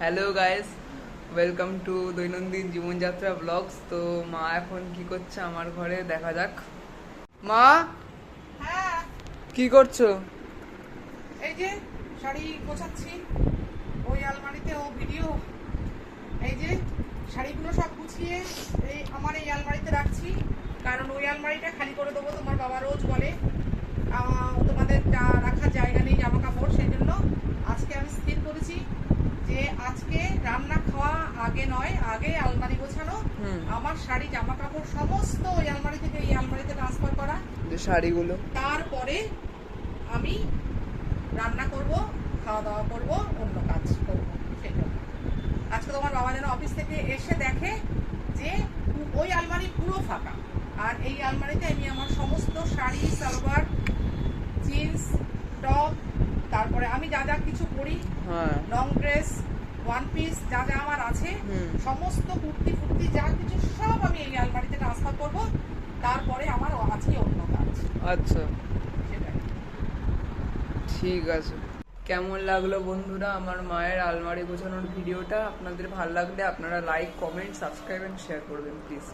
Hello guys, welcome to দৈনন্দিন জীবনযাত্রা blogs. তো মা এখন কি করছে আমার ঘরে দেখা যাক। মা, হ্যাঁ, কি করছো? এই যে শাড়ি গোছাচ্ছি। ওই আলমারিতে ও ভিডিও, এই যে শাড়িগুলো সব গুছিয়ে আমার এই আলমারিতে রাখছি, কারণ ওই আলমারিটা খালি করে দেবো। তোমার বাবা রোজ বলে তোমাদের রাখার জায়গা নেই জামা কাপড়, সেই জন্য আজকে আমি স্থির করেছি যে আজকে রান্না খাওয়া আগে নয়, আগে আলমারি গোছানো, আমার শাড়ি জামা কাপড় সমস্ত ওই আলমারি থেকে এই আলমারিতে ট্রান্সফার করা, যে শাড়িগুলো তারপরে আমি রান্না করব, খাওয়া দাওয়া করব, অন্য কাজ করব। সেই জন্য আজকে তোমার বাবা যেন অফিস থেকে এসে দেখে যে ওই আলমারি পুরো ফাঁকা, আর এই আলমারিতে আমি আমার সমস্ত শাড়ি, সালোয়ার, জিন্স, টপ, তারপরে আমি যা যা কিছু পরি, লং ড্রেস, ওয়ান পিস, যা যা আমার আছে, সমস্ত কুর্তি ফুর্তি যা কিছু সব আমি এই আলমারিতে ট্রান্সফার করব। তারপরে আমার আজকে অন্য কাজ। আচ্ছা, সেটাই। ঠিক আছে। কেমন লাগলো বন্ধুরা আমার মায়ের আলমারি গোছানোর ভিডিওটা? আপনাদের ভালো লাগলে আপনারা like, comment, subscribe and share করবেন প্লিজ।